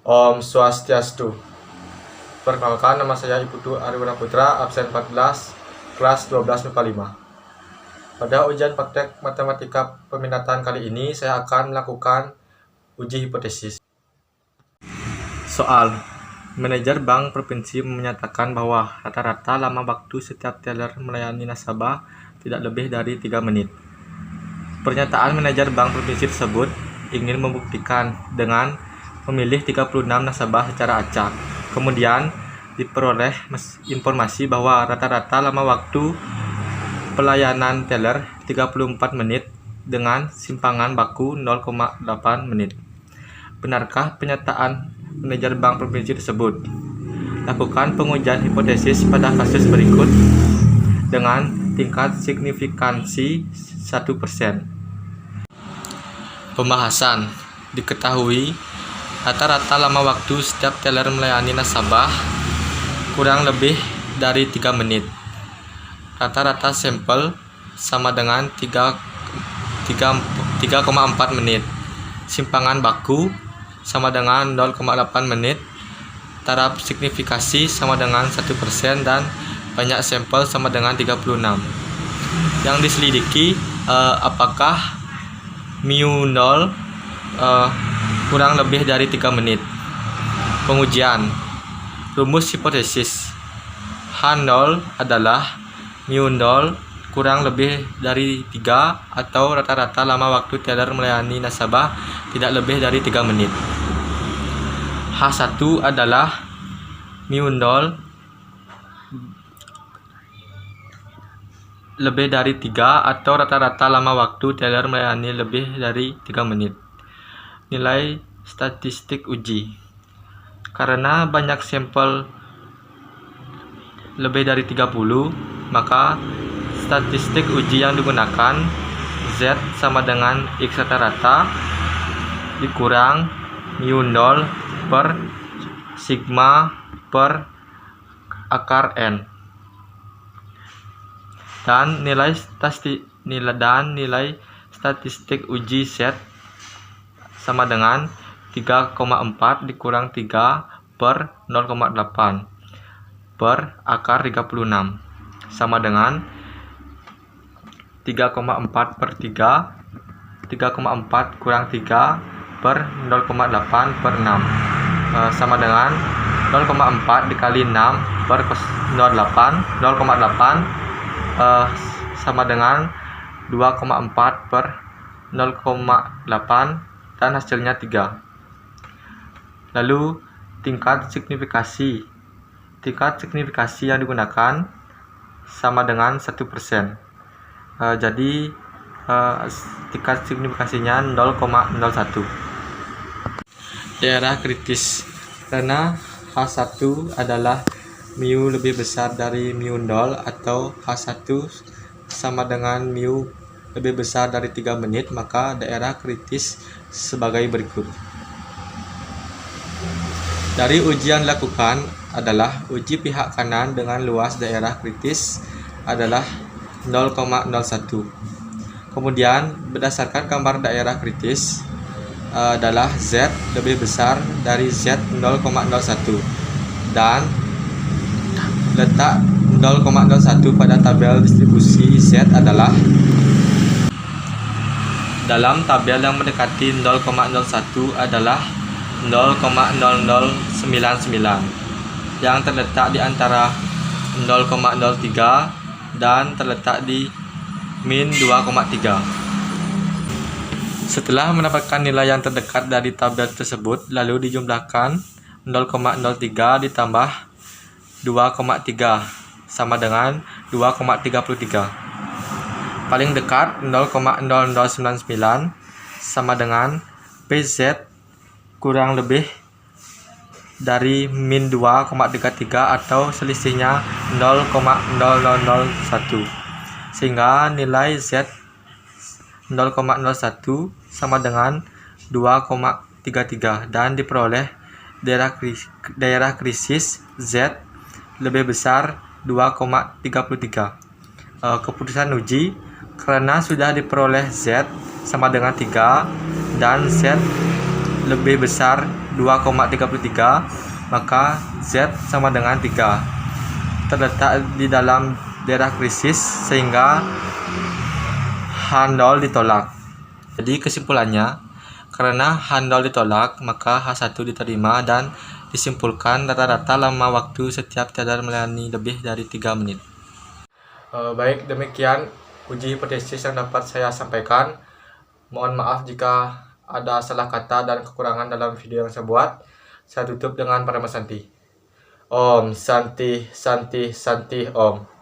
Om Swastiastu. Perkenalkan, nama saya Iputu Arifin Putra, absen 14, kelas 12 MIPA 5. Pada ujian praktek matematika peminatan kali ini, saya akan melakukan uji hipotesis. Soal: manajer bank provinsi menyatakan bahwa rata-rata lama waktu setiap teller melayani nasabah tidak lebih dari 3 menit. Pernyataan manajer bank provinsi tersebut ingin membuktikan dengan memilih 36 nasabah secara acak. Kemudian diperoleh informasi bahwa rata-rata lama waktu pelayanan teller 34 menit dengan simpangan baku 0,8 menit. Benarkah pernyataan manajer bank provinsi tersebut? Lakukan pengujian hipotesis pada kasus berikut dengan tingkat signifikansi 1%. Pembahasan. Diketahui rata-rata lama waktu setiap teller melayani nasabah kurang lebih dari 3 menit. Rata-rata sampel sama dengan 3,4 menit. Simpangan baku sama dengan 0,8 menit. Taraf signifikasi sama dengan 1% dan banyak sampel sama dengan 36. Yang diselidiki apakah mu 0 kurang lebih dari 3 menit. Pengujian. Rumus hipotesis. H0 adalah mu 0 kurang lebih dari 3 atau rata-rata lama waktu teller melayani nasabah tidak lebih dari 3 menit. H1 adalah mu 0 lebih dari 3 atau rata-rata lama waktu teller melayani lebih dari 3 menit. Nilai statistik uji. Karena banyak sampel lebih dari 30, maka statistik uji yang digunakan Z sama dengan X rata-rata dikurang mu 0 per sigma per akar N. Dan nilai statistik uji Z sama dengan 3,4 dikurang 3 per 0,8 per akar 36 sama dengan 3,4 per 3 3,4 kurang 3 per 0,8 per 6 sama dengan 0,4 dikali 6 per 0,8 sama dengan 2,4 per 0,8 dan hasilnya 3. Lalu tingkat signifikasi. Tingkat signifikasi yang digunakan sama dengan 1%. Jadi tingkat signifikasinya 0,01. Daerah kritis. Karena H1 adalah mu lebih besar dari mu 0 atau H1 sama dengan mu lebih besar dari 3 menit, maka daerah kritis sebagai berikut. Dari uji yang dilakukan adalah uji pihak kanan dengan luas daerah kritis adalah 0,01. Kemudian berdasarkan gambar daerah kritis adalah Z lebih besar dari Z 0,01 dan letak 0,01 pada tabel distribusi Z adalah dalam tabel yang mendekati 0,01 adalah 0,0099 yang terletak di antara 0,03 dan terletak di min 2,3. Setelah mendapatkan nilai yang terdekat dari tabel tersebut, lalu dijumlahkan 0,03 ditambah 2,3 sama dengan 2,33. Paling dekat 0,0099 sama dengan PZ kurang lebih dari min 2,33 atau selisihnya 0,0001, sehingga nilai Z 0,01 sama dengan 2,33 dan diperoleh daerah krisis Z lebih besar 2,33. Keputusan uji. Karena sudah diperoleh Z sama dengan 3 dan Z lebih besar 2,33, maka Z sama dengan 3. Terletak di dalam daerah krisis sehingga H0 ditolak. Jadi kesimpulannya, karena H0 ditolak, maka H1 diterima dan disimpulkan rata-rata lama waktu setiap teller melayani lebih dari 3 menit. Baik, demikian uji hipotesis yang dapat saya sampaikan. Mohon maaf jika ada salah kata dan kekurangan dalam video yang saya buat. Saya tutup dengan Parama Santi. Om Santi Santi Santi Om.